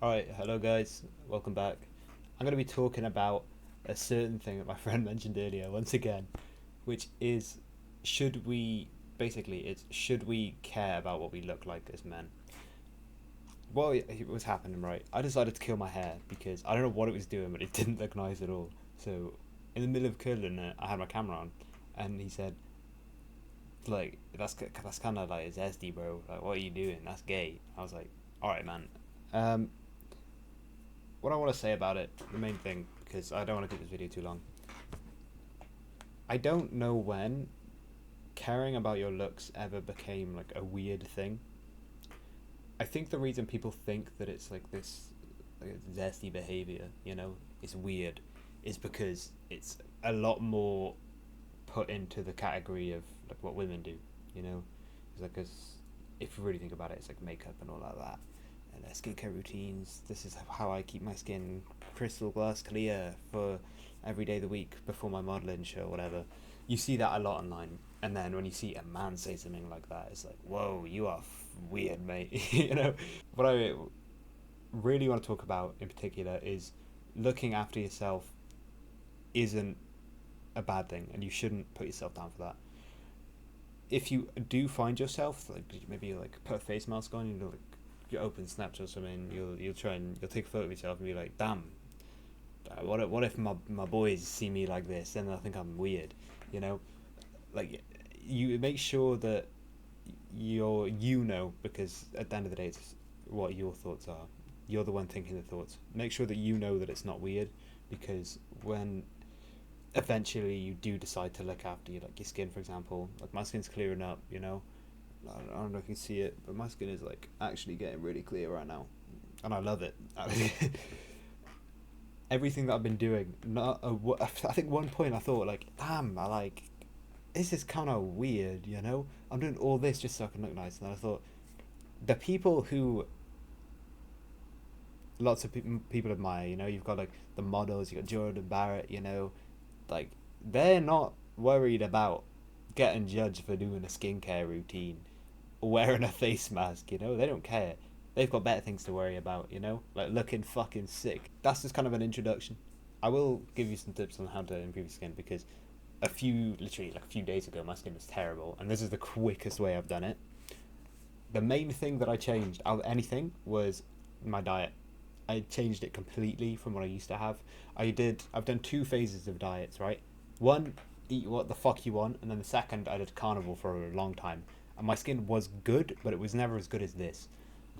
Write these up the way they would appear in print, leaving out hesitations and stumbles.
Alright, hello guys, welcome back. I'm going to be talking about a certain thing that my friend mentioned earlier, once again, which is should we, it's should we care about what we look like as men? Well, it was happening, right? I decided to kill my hair because I don't know what it was doing, but it didn't look nice at all. So, in the middle of curling it, I had my camera on, and he said, like, that's kind of like zesty, bro. Like, what are you doing? That's gay. I was like, alright, man. Um, what I want to say about it, the main thing, because I don't want to keep this video too long. I don't know when caring about your looks ever became like a weird thing. I think the reason people think that it's like this like zesty behavior, is weird, is because it's a lot more put into the category of like what women do. You know, it's like 'cause if you really think about it, it's like makeup and all like that, and their skincare routines. This is how I keep my skin crystal glass clear for every day of the week before my modeling show, or whatever. You see that a lot online, and then when you see a man say something like that, it's like, whoa, you are weird, mate. What I really want to talk about in particular is looking after yourself isn't a bad thing, and you shouldn't put yourself down for that. If you do find yourself like maybe like put a face mask on, like you open Snapchat or something, you'll try and you'll take a photo of yourself and be like, damn, what if my boys see me like this and I think I'm weird, you know? Like, you make sure that because at the end of the day it's what your thoughts are. You're the one thinking the thoughts. Make sure that you know that it's not weird, because when eventually you do decide to look after your skin, for example, like my skin's clearing up, I don't know if you can see it, but my skin is like actually getting really clear right now, and I love it. Everything that I've been doing, I think one point I thought like, damn, I like this is kind of weird, I'm doing all this just so I can look nice, and then I thought the people who lots of people admire, you've got like the models, you got Jordan Barrett, like they're not worried about getting judged for doing a skincare routine or wearing a face mask, they don't care. They've got better things to worry about, like looking fucking sick. That's just kind of an introduction. I will give you some tips on how to improve your skin, because literally like a few days ago, my skin was terrible, and this is the quickest way I've done it. The main thing that I changed out of anything was my diet. I changed it completely from what I used to have. I've done two phases of diets, right? One, eat what the fuck you want, and then the second, I did carnivore for a long time. And my skin was good, but it was never as good as this.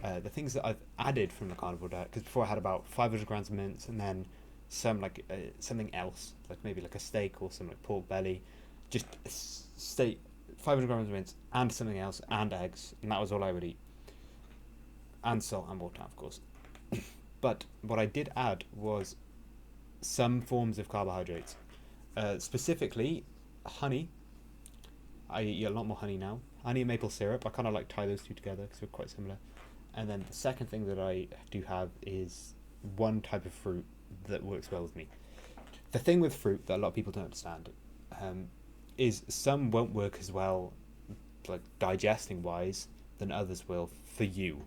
The things that I've added from the carnivore diet, because before I had about 500 grams of mince, and then some like something else, like maybe like a steak or some like pork belly, just steak, 500 grams of mince, and something else, and eggs, and that was all I would eat, and salt and water, of course. But what I did add was some forms of carbohydrates, specifically honey. I eat a lot more honey now. Honey and maple syrup. I kind of like tie those two together because they're quite similar. And then the second thing that I do have is one type of fruit that works well with me. The thing with fruit that a lot of people don't understand, is some won't work as well, like digesting wise, than others will for you.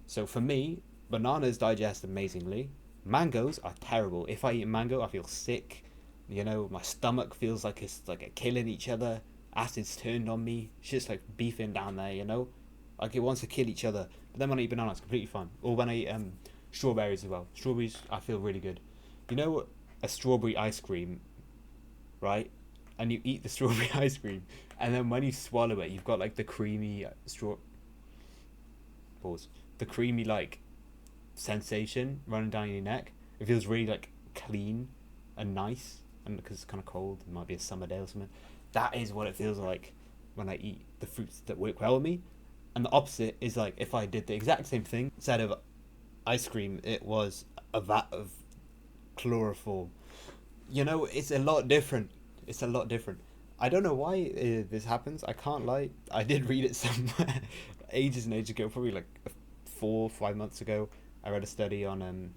So for me, bananas digest amazingly. Mangoes are terrible. If I eat mango, I feel sick. My stomach feels like it's like killing each other. Acid's turned on me. Shit's like beefing down there. Like it wants to kill each other. But then when I eat bananas, it's completely fine. Or when I eat strawberries as well. Strawberries, I feel really good. You know, a strawberry ice cream, right? And you eat the strawberry ice cream, and then when you swallow it, you've got like the creamy straw. Pause. The creamy like sensation running down your neck. It feels really like clean and nice, and because it's kind of cold, it might be a summer day or something. That is what it feels like when I eat the fruits that work well with me. And the opposite is like if I did the exact same thing instead of ice cream, it was a vat of chloroform. It's a lot different. It's a lot different. I don't know why this happens. I can't lie. I did read it somewhere ages and ages ago, probably like 4 or 5 months ago. I read a study on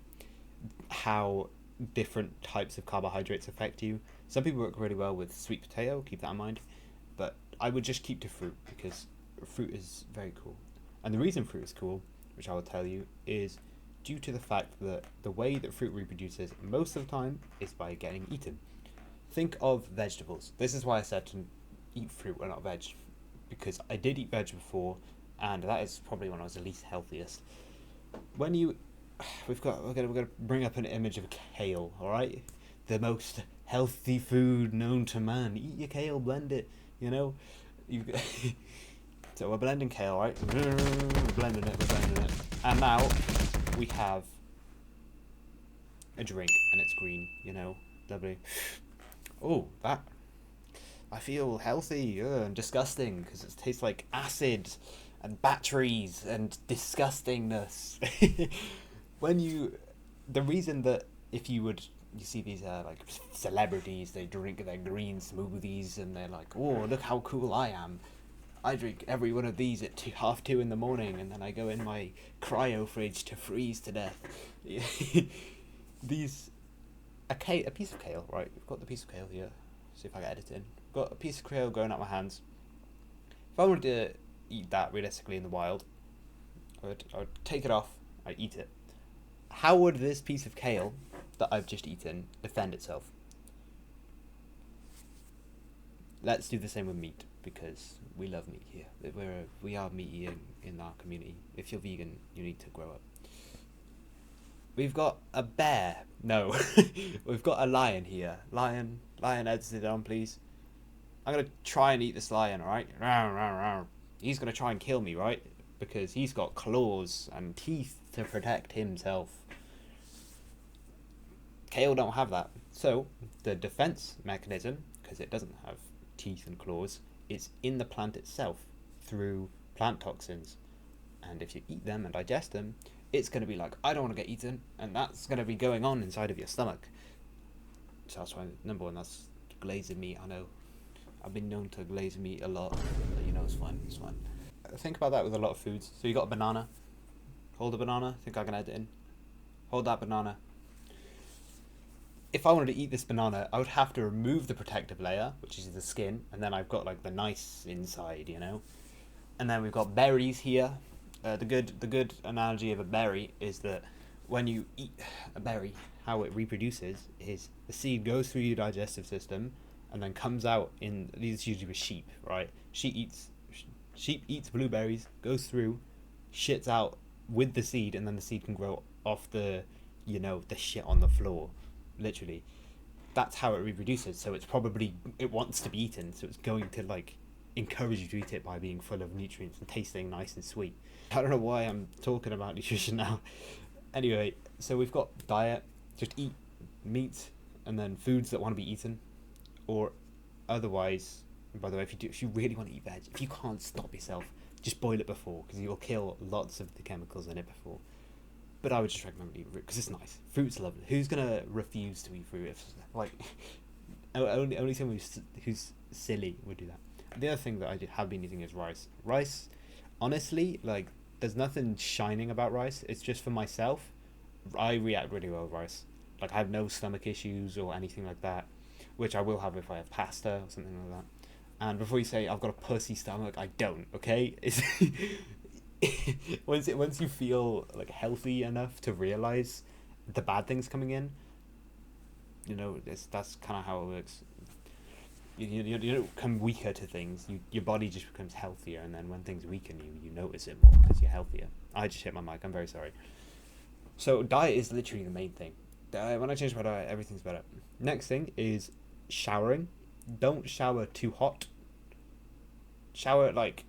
how different types of carbohydrates affect you. Some people work really well with sweet potato. Keep that in mind. But I would just keep to fruit, because fruit is very cool. And the reason fruit is cool, which I will tell you, is due to the fact that the way that fruit reproduces most of the time is by getting eaten. Think of vegetables. This is why I said to eat fruit and not veg, because I did eat veg before, and that is probably when I was the least healthiest. When you, we're gonna bring up an image of kale. All right, the most healthy food known to man. Eat your kale, blend it. You know, you. So we're blending kale, right? We're blending it, and now we have a drink, and it's green. You know, lovely. Oh, that. I feel healthy and disgusting because it tastes like acid and batteries and disgustingness. When you, the reason that if you would, you see these like celebrities, they drink their green smoothies and they're like, oh, look how cool I am. I drink every one of these at 2:30 in the morning, and then I go in my cryo fridge to freeze to death. These, a piece of kale, right? We've got the piece of kale here. See if I can edit in. Got a piece of kale going out my hands. If I wanted to eat that realistically in the wild, I would take it off. I'd eat it. How would this piece of kale that I've just eaten defend itself? Let's do the same with meat, because we love meat here. We are meat eating in our community. If you're vegan, you need to grow up. We've got a bear. No, we've got a lion here. Lion, edit it on, please. I'm gonna try and eat this lion, alright? He's gonna try and kill me, right? Because he's got claws and teeth to protect himself. Kale don't have that. So, the defense mechanism, because it doesn't have teeth and claws, is in the plant itself through plant toxins. And if you eat them and digest them, it's going to be like, I don't want to get eaten, and that's going to be going on inside of your stomach. So that's why, number one, that's glazed meat. I know I've been known to glaze meat a lot, but you know, it's fine. Think about that with a lot of foods. So you got a banana. Hold a banana. Think I can edit in. Hold that banana. If I wanted to eat this banana, I would have to remove the protective layer, which is the skin, and then I've got like the nice inside, you know. And then we've got berries here. The good analogy of a berry is that when you eat a berry, how it reproduces is the seed goes through your digestive system and then comes out in, these usually with sheep, right? Sheep eats blueberries, goes through, shits out with the seed, and then the seed can grow off the, you know, the shit on the floor, literally. That's how it reproduces. So it wants to be eaten, so it's going to like encourage you to eat it by being full of nutrients and tasting nice and sweet. I don't know why I'm talking about nutrition now. Anyway, so we've got diet, just eat meat, and then foods that want to be eaten, or otherwise. By the way, if you really want to eat veg, if you can't stop yourself, just boil it before, because you'll kill lots of the chemicals in it before. But I would just recommend eating fruit because it's nice. Fruit's lovely. Who's gonna refuse to eat fruit? If like only someone who's silly would do that. The other thing that I have been eating is rice. Rice, honestly, like there's nothing shining about rice. It's just for myself. I react really well with rice. Like I have no stomach issues or anything like that, which I will have if I have pasta or something like that. And before you say I've got a pussy stomach, I don't. Okay, it's once you feel like healthy enough to realize the bad things coming in, you know, that's kind of how it works. You don't become weaker to things. Your body just becomes healthier, and then when things weaken you notice it more because you're healthier. I just hit my mic. I'm very sorry. So diet is literally the main thing. When I change my diet, everything's better. Next thing is showering. Don't shower too hot. Shower like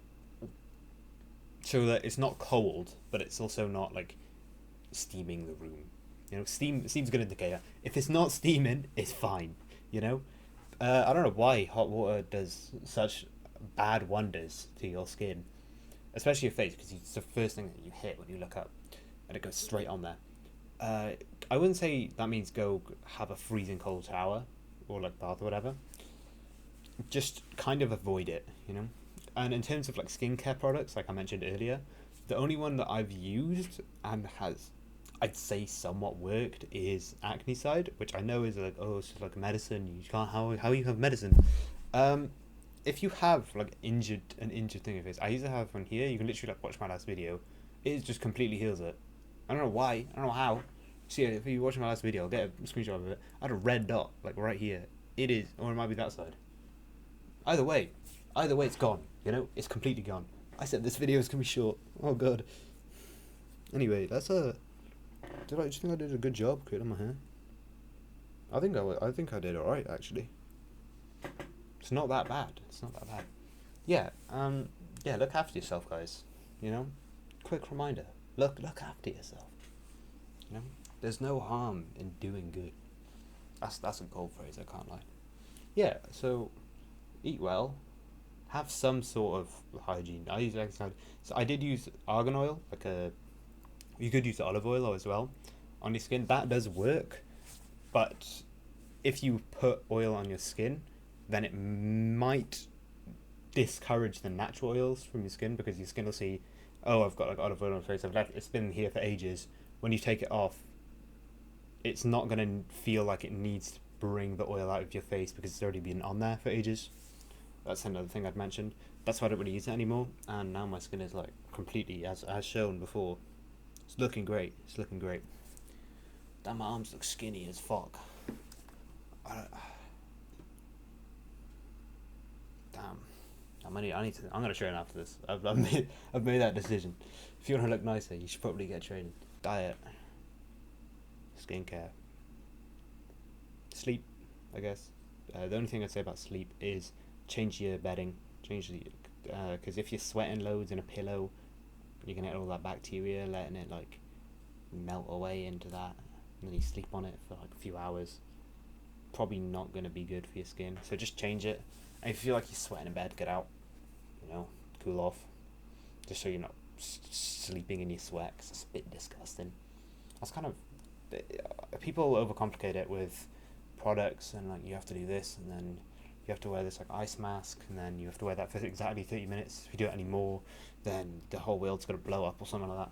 so that it's not cold, but it's also not like steaming the room. You know, steam's a good indicator. If it's not steaming, it's fine. You know. I don't know why hot water does such bad wonders to your skin, especially your face, because it's the first thing that you hit when you look up, and it goes straight on there. I wouldn't say that means go have a freezing cold shower or like bath or whatever. Just kind of avoid it, you know. And in terms of like skincare products, like I mentioned earlier, the only one that I've used and has, I'd say, somewhat worked is Acne Side, which I know is like, oh, it's just like medicine. You can't, how you have medicine. If you have like an injured thing of this, I used to have one here. You can literally like watch my last video. It just completely heals it. I don't know why. I don't know how. See, if you're watching my last video, I'll get a screenshot of it. I had a red dot, like right here. It is, or it might be that side. Either way, it's gone. You know, it's completely gone. I said this video is gonna be short. Oh god. Anyway, that's a. Do you think I did a good job creating my hair? I think I did alright actually. It's not that bad. It's not that bad. Yeah. Yeah. Look after yourself, guys. You know. Quick reminder. Look after yourself. You know. There's no harm in doing good. That's a gold phrase. I can't lie. Yeah. So, eat well. Have some sort of hygiene. So I did use argan oil, like a. You could use olive oil as well on your skin. That does work, but if you put oil on your skin, then it might discourage the natural oils from your skin because your skin will see, oh, I've got like olive oil on my face. It's been here for ages. When you take it off, it's not gonna feel like it needs to bring the oil out of your face because it's already been on there for ages. That's another thing I'd mentioned. That's why I don't really use it anymore. And now my skin is like completely as shown before. It's looking great. It's looking great. Damn, my arms look skinny as fuck. Damn. I'm gonna train after this. I've made that decision. If you wanna look nicer, you should probably get training. Diet. Skincare. Sleep, I guess. The only thing I'd say about sleep is change your bedding. Because if you're sweating loads in a pillow, you're gonna get all that bacteria, letting it like melt away into that, and then you sleep on it for like a few hours. Probably not gonna be good for your skin. So just change it. And if you feel like you're sweating in bed, get out. You know, cool off. Just so you're not sleeping in your sweat. 'Cause it's a bit disgusting. That's kind of people overcomplicate it with products and like you have to do this and then you have to wear this like ice mask and then you have to wear that for exactly 30 minutes. If you do it anymore, then the whole world's gonna blow up or something like that.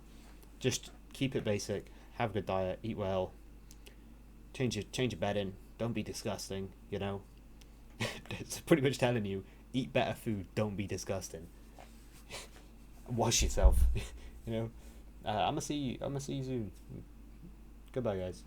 Just keep it basic. Have a good diet. Eat well. Change your bedding. Don't be disgusting. You know. It's pretty much telling you eat better food. Don't be disgusting. Wash yourself. You know. I'm gonna see you soon. Goodbye, guys.